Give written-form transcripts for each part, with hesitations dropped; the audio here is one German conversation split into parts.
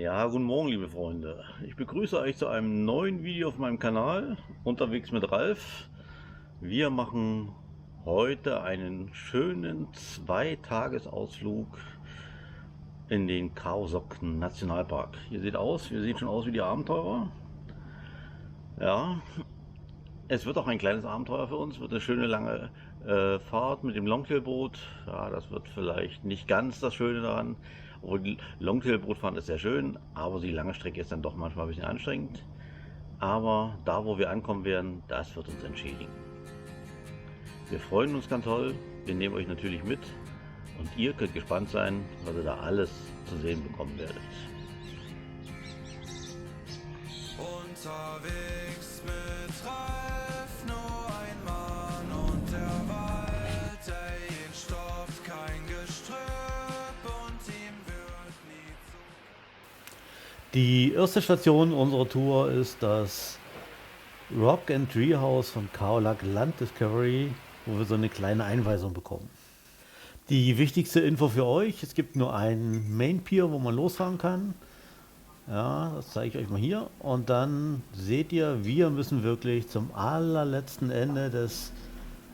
Ja, guten Morgen, liebe Freunde. Ich begrüße euch zu einem neuen Video auf meinem Kanal, unterwegs mit Ralf. Wir machen heute einen schönen Zweitagesausflug in den Khao-Sok Nationalpark. Ihr sieht schon aus wie die Abenteurer. Ja, es wird auch ein kleines Abenteuer für uns, wird eine schöne lange Fahrt mit dem Longtailboot. Ja, das wird vielleicht nicht ganz das Schöne daran. Obwohl Longtailbootfahren ist sehr schön, aber die lange Strecke ist dann doch manchmal ein bisschen anstrengend. Aber da, wo wir ankommen werden, das wird uns entschädigen. Wir freuen uns ganz toll, wir nehmen euch natürlich mit und ihr könnt gespannt sein, was ihr da alles zu sehen bekommen werdet. Unterwegs mit Ralf, nur ein Mann und der Wald, der ihn stoppt, kein Gestrüpp und ihm wird nie zu. Die erste Station unserer Tour ist das Rock and Treehouse von Khao-Lak Land Discovery, wo wir so eine kleine Einweisung bekommen. Die wichtigste Info für euch: Es gibt nur einen Main Pier, wo man losfahren kann. Ja, das zeige ich euch mal hier. Und dann seht ihr, wir müssen wirklich zum allerletzten Ende des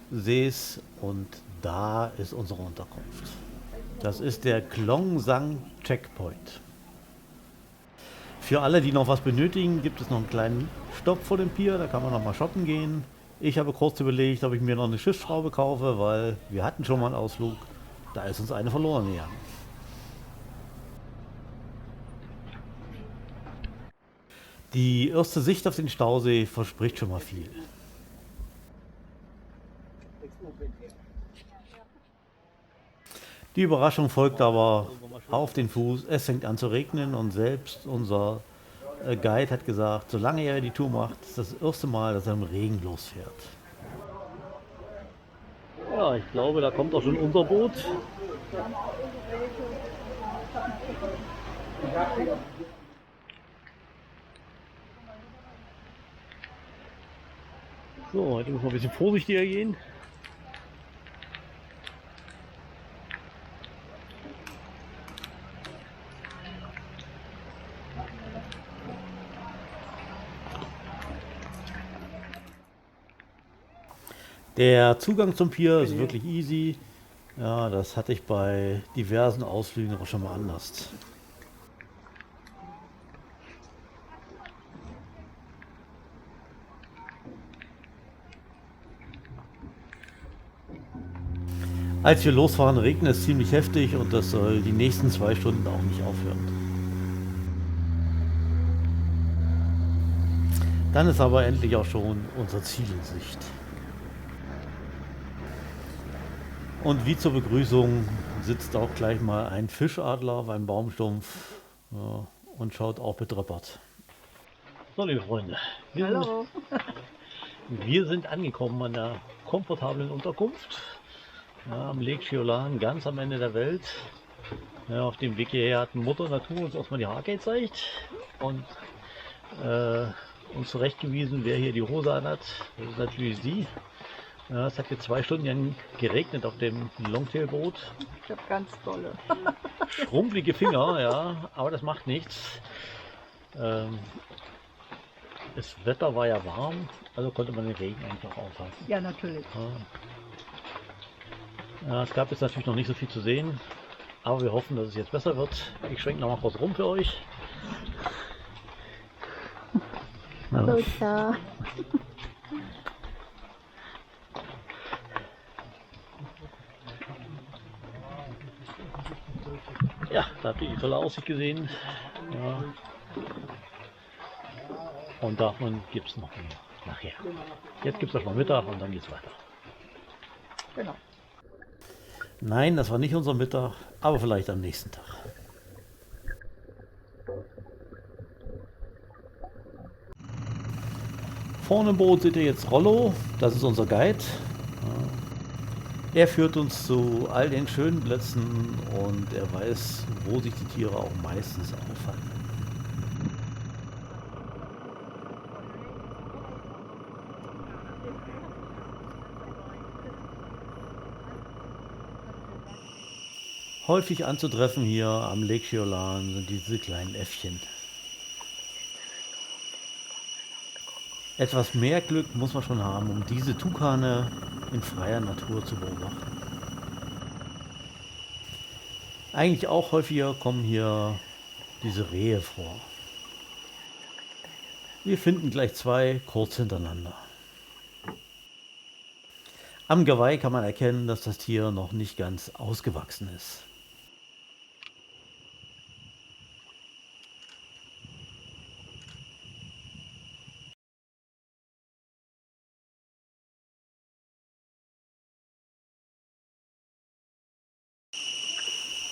Sees und da ist unsere Unterkunft. Das ist der Klong Sang Checkpoint. Für alle, die noch was benötigen, gibt es noch einen kleinen Stopp vor dem Pier, da kann man noch mal shoppen gehen. Ich habe kurz überlegt, ob ich mir noch eine Schiffsschraube kaufe, weil wir hatten schon mal einen Ausflug, da ist uns eine verloren gegangen. Die erste Sicht auf den Stausee verspricht schon mal viel. Die Überraschung folgt aber auf den Fuß. Es fängt an zu regnen und selbst unser Guide hat gesagt, solange er die Tour macht, ist das erste Mal, dass er im Regen losfährt. Ja, ich glaube, da kommt auch schon unser Boot. So, heute muss man ein bisschen vorsichtiger gehen. Der Zugang zum Pier ist wirklich easy. Ja, das hatte ich bei diversen Ausflügen auch schon mal anders. Als wir losfahren, regnet es ziemlich heftig und das soll die nächsten 2 Stunden auch nicht aufhören. Dann ist aber endlich auch schon unser Ziel in Sicht. Und wie zur Begrüßung sitzt auch gleich mal ein Fischadler beim Baumstumpf, ja, und schaut auch betröppert. So, liebe Freunde, wir sind angekommen an der komfortablen Unterkunft. Ja, am Lake Cheolan, ganz am Ende der Welt. Ja, auf dem Weg hierher hat Mutter Natur uns erstmal die Haare gezeigt und uns zurechtgewiesen, wer hier die Hose anhat. Das ist natürlich sie. Ja, es hat jetzt 2 Stunden lang geregnet auf dem Longtailboot. Ich habe ganz tolle. Schrumpelige Finger, ja, aber das macht nichts. Das Wetter war ja warm, also konnte man den Regen einfach aufhalten. Ja, natürlich. Ja, es gab jetzt natürlich noch nicht so viel zu sehen, aber wir hoffen, dass es jetzt besser wird. Ich schwenke noch mal kurz rum für euch. Hallo, Ja. Ja, da habt ihr die tolle Aussicht gesehen. Ja. Und davon gibt es noch mehr nachher. Jetzt gibt es erstmal Mittag und dann geht es weiter. Genau. Nein, das war nicht unser Mittag, aber vielleicht am nächsten Tag. Vorne im Boot seht ihr jetzt Rollo, das ist unser Guide. Er führt uns zu all den schönen Plätzen und er weiß, wo sich die Tiere auch meistens aufhalten. Häufig anzutreffen hier am Lake Cheolan sind diese kleinen Äffchen. Etwas mehr Glück muss man schon haben, um diese Tukane in freier Natur zu beobachten. Eigentlich auch häufiger kommen hier diese Rehe vor. Wir finden gleich zwei kurz hintereinander. Am Geweih kann man erkennen, dass das Tier noch nicht ganz ausgewachsen ist.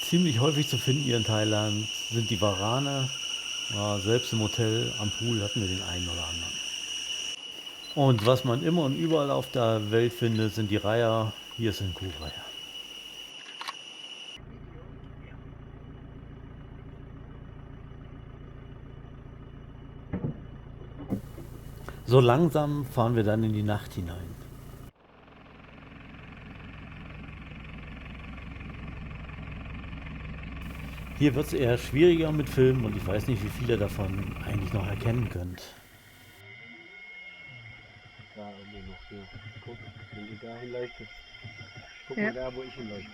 Ziemlich häufig zu finden hier in Thailand sind die Warane. Ja, selbst im Hotel am Pool hatten wir den einen oder anderen. Und was man immer und überall auf der Welt findet, sind die Reiher. Hier sind Kuhreiher. So langsam fahren wir dann in die Nacht hinein. Hier wird es eher schwieriger mit Filmen und ich weiß nicht, wie viel ihr davon eigentlich noch erkennen könnt. Da irgendwie noch so. Guck, wenn du da hinleuchtest. Guck Ja. mal da, wo ich hinleuchte.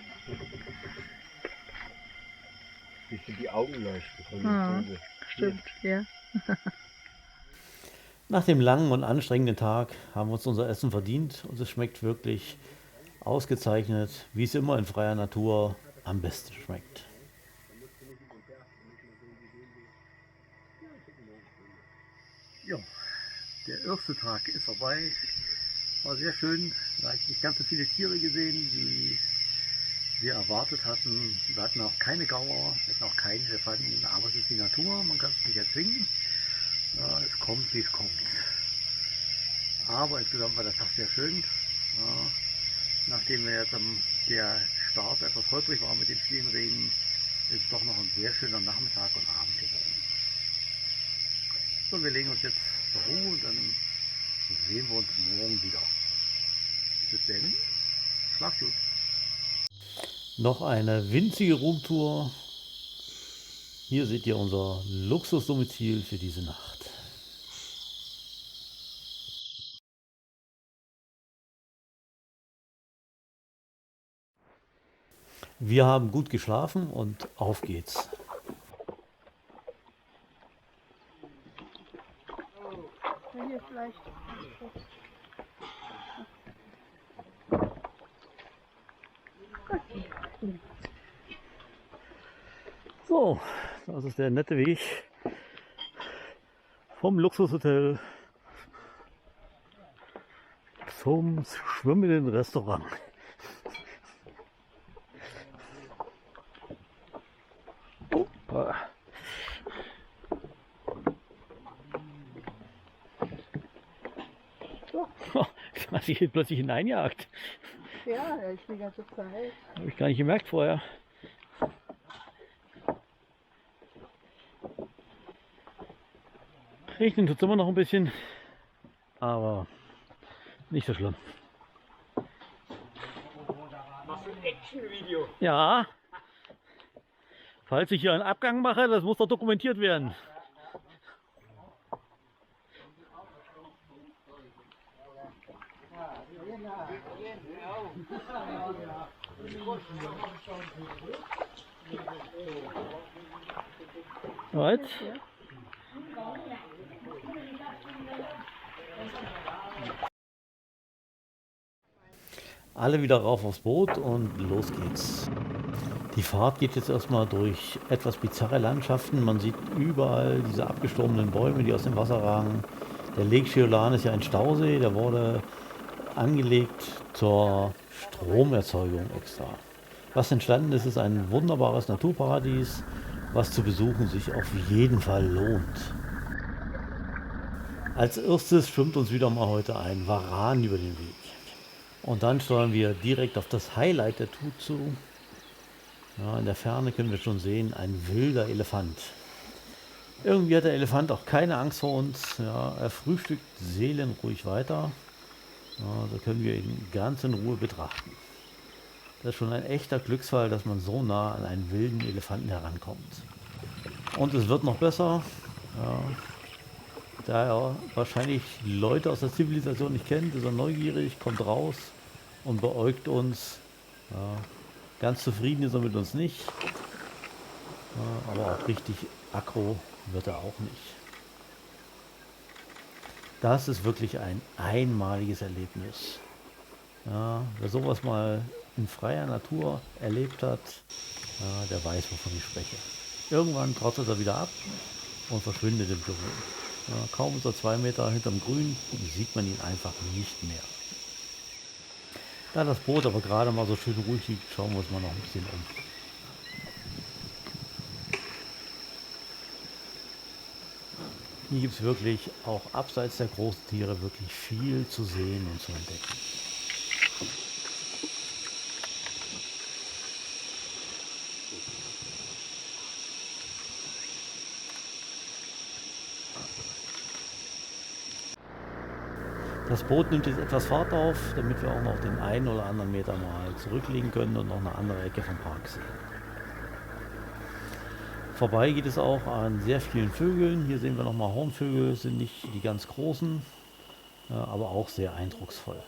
Siehst du die Augen leuchten von dem Mhm. Vogel. Stimmt, ja. Nach dem langen und anstrengenden Tag haben wir uns unser Essen verdient und es schmeckt wirklich ausgezeichnet, wie es immer in freier Natur am besten schmeckt. Ja, der erste Tag ist vorbei. War sehr schön. Da habe ich nicht ganz so viele Tiere gesehen, wie wir erwartet hatten. Wir hatten auch keine Gauer, wir hatten auch keinen Elefanten, aber es ist die Natur, man kann es nicht erzwingen. Ja, es kommt, wie es kommt. Aber insgesamt war der Tag sehr schön. Ja, nachdem wir jetzt der Start etwas holprig war mit den vielen Regen, ist es doch noch ein sehr schöner Nachmittag und Abend geworden. So, wir legen uns jetzt zur Ruhe und dann sehen wir uns morgen wieder. Bis dann, schlaf gut. Noch eine winzige Roomtour. Hier seht ihr unser Luxusdomizil für diese Nacht. Wir haben gut geschlafen und auf geht's. Hier vielleicht. So, das ist der nette Weg vom Luxushotel zum schwimmenden Restaurant. Oh. Was sich hier plötzlich hineinjagt. Ja, ich die ganze Zeit. Habe ich gar nicht gemerkt vorher. Regnen tut es immer noch ein bisschen, aber nicht so schlimm. Machst du ein Action-Video? Ja, falls ich hier einen Abgang mache, das muss doch dokumentiert werden. Right? Alle wieder rauf aufs Boot und los geht's. Die Fahrt geht jetzt erstmal durch etwas bizarre Landschaften. Man sieht überall diese abgestorbenen Bäume, die aus dem Wasser ragen. Der Lake Cheolan ist ja ein Stausee, der wurde angelegt zur Stromerzeugung extra. Was entstanden ist, ist ein wunderbares Naturparadies, was zu besuchen sich auf jeden Fall lohnt. Als erstes schwimmt uns wieder mal heute ein Varan über den Weg. Und dann steuern wir direkt auf das Highlight der Tour zu. Ja, in der Ferne können wir schon sehen, ein wilder Elefant. Irgendwie hat der Elefant auch keine Angst vor uns. Ja, er frühstückt seelenruhig weiter. Ja, so können wir ihn ganz in Ruhe betrachten. Das ist schon ein echter Glücksfall, dass man so nah an einen wilden Elefanten herankommt. Und es wird noch besser, ja, da er wahrscheinlich Leute aus der Zivilisation nicht kennt, ist er neugierig, kommt raus und beäugt uns. Ja, ganz zufrieden ist er mit uns nicht, ja, aber auch richtig aggro wird er auch nicht. Das ist wirklich ein einmaliges Erlebnis. Ja, wer sowas mal in freier Natur erlebt hat, ja, der weiß, wovon ich spreche. Irgendwann trotzelt er wieder ab und verschwindet im Dschungel. Ja, kaum ist er 2 Meter hinterm Grün, sieht man ihn einfach nicht mehr. Da das Boot aber gerade mal so schön ruhig liegt, schauen wir uns mal noch ein bisschen um. Hier gibt es wirklich auch abseits der großen Tiere wirklich viel zu sehen und zu entdecken. Das Boot nimmt jetzt etwas Fahrt auf, damit wir auch noch den einen oder anderen Meter mal zurücklegen können und noch eine andere Ecke vom Park sehen. Vorbei geht es auch an sehr vielen Vögeln. Hier sehen wir nochmal Hornvögel, sind nicht die ganz großen, aber auch sehr eindrucksvoll.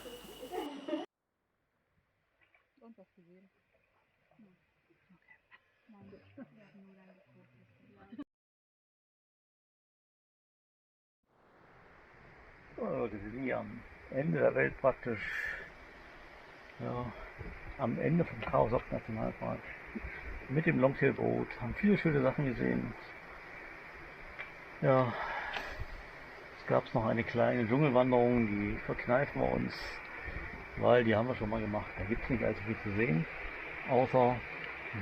Und was gesehen? So Leute, wir sind hier am Ende der Welt praktisch. Ja, am Ende vom Karasok Nationalpark. Mit dem Longtailboot, haben viele schöne Sachen gesehen. Ja, es gab noch eine kleine Dschungelwanderung, die verkneifen wir uns, weil die haben wir schon mal gemacht. Da gibt es nicht allzu viel zu sehen, außer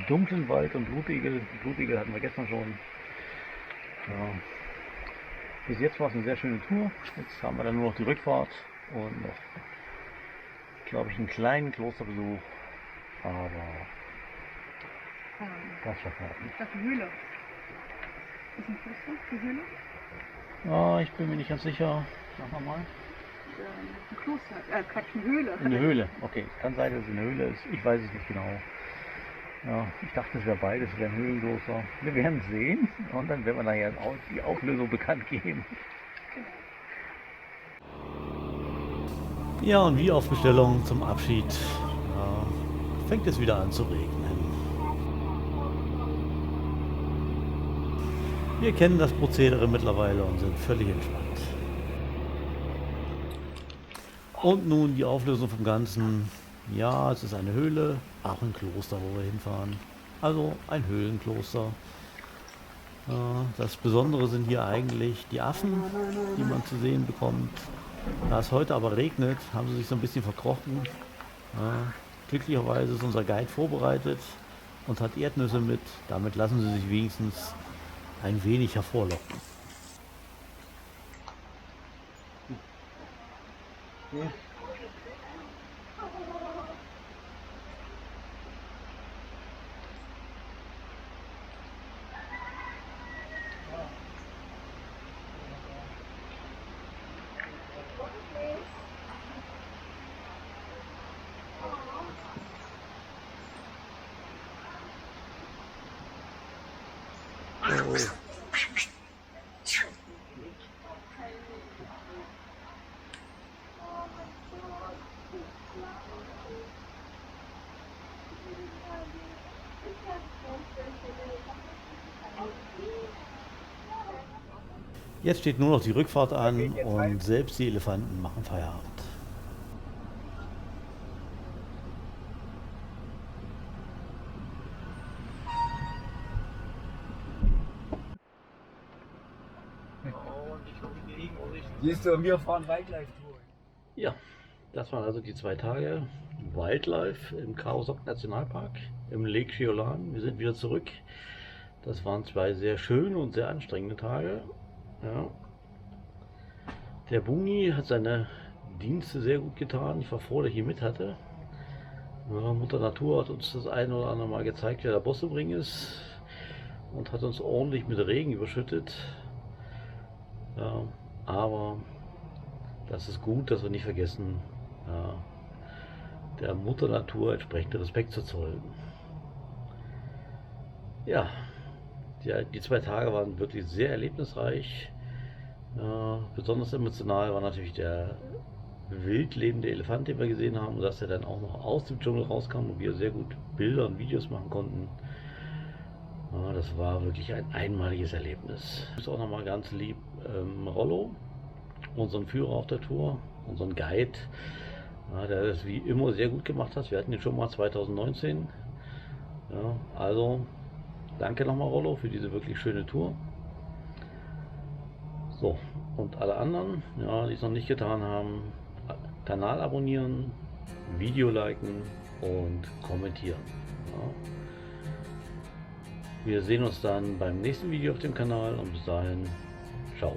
dunklen Wald und Blutegel. Blutegel hatten wir gestern schon. Ja. Bis jetzt war es eine sehr schöne Tour. Jetzt haben wir dann nur noch die Rückfahrt und noch, glaube ich, einen kleinen Klosterbesuch. Aber das schafft man nicht. Das ist eine Höhle. Ist ein Kloster, die Höhle? Ja, ich bin mir nicht ganz sicher. Sag mal. Ein Kloster, Quatsch, eine Höhle. Eine Höhle. Okay, es kann sein, dass es eine Höhle ist. Ich weiß es nicht genau. Ja, ich dachte, es wäre beides, es wäre ein Höhlenkloster. Wir werden es sehen und dann werden wir nachher auch die Auflösung bekannt geben. Ja, und wie auf Bestellung zum Abschied fängt es wieder an zu regnen. Wir kennen das Prozedere mittlerweile und sind völlig entspannt. Und nun die Auflösung vom Ganzen. Ja, es ist eine Höhle, auch ein Kloster, wo wir hinfahren. Also ein Höhlenkloster. Das Besondere sind hier eigentlich die Affen, die man zu sehen bekommt. Da es heute aber regnet, haben sie sich so ein bisschen verkrochen. Glücklicherweise ist unser Guide vorbereitet und hat Erdnüsse mit. Damit lassen sie sich wenigstens ein wenig hervorlocken. Jetzt steht nur noch die Rückfahrt an und selbst die Elefanten machen Feierabend. Siehst du, wir fahren Wildlife-Tour. Ja, das waren also die 2 Tage Wildlife im Karasok Nationalpark im Lake Cheolan. Wir sind wieder zurück. Das waren 2 sehr schöne und sehr anstrengende Tage. Ja. Der Buni hat seine Dienste sehr gut getan. Ich war froh, dass ich ihn mit hatte. Ja, Mutter Natur hat uns das ein oder andere Mal gezeigt, wer der Bossebring ist und hat uns ordentlich mit Regen überschüttet. Ja, aber das ist gut, dass wir nicht vergessen, ja, der Mutter Natur entsprechend Respekt zu zollen. Ja, die 2 Tage waren wirklich sehr erlebnisreich. Besonders emotional war natürlich der wild lebende Elefant, den wir gesehen haben, und dass er dann auch noch aus dem Dschungel rauskam und wir sehr gut Bilder und Videos machen konnten. Ja, das war wirklich ein einmaliges Erlebnis. Ich grüße auch nochmal ganz lieb Rollo, unseren Führer auf der Tour, unseren Guide, ja, der das wie immer sehr gut gemacht hat. Wir hatten ihn schon mal 2019. Ja, also danke nochmal Rollo für diese wirklich schöne Tour. So, und alle anderen, ja, die es noch nicht getan haben, Kanal abonnieren, Video liken und kommentieren. Ja. Wir sehen uns dann beim nächsten Video auf dem Kanal und bis dahin, ciao.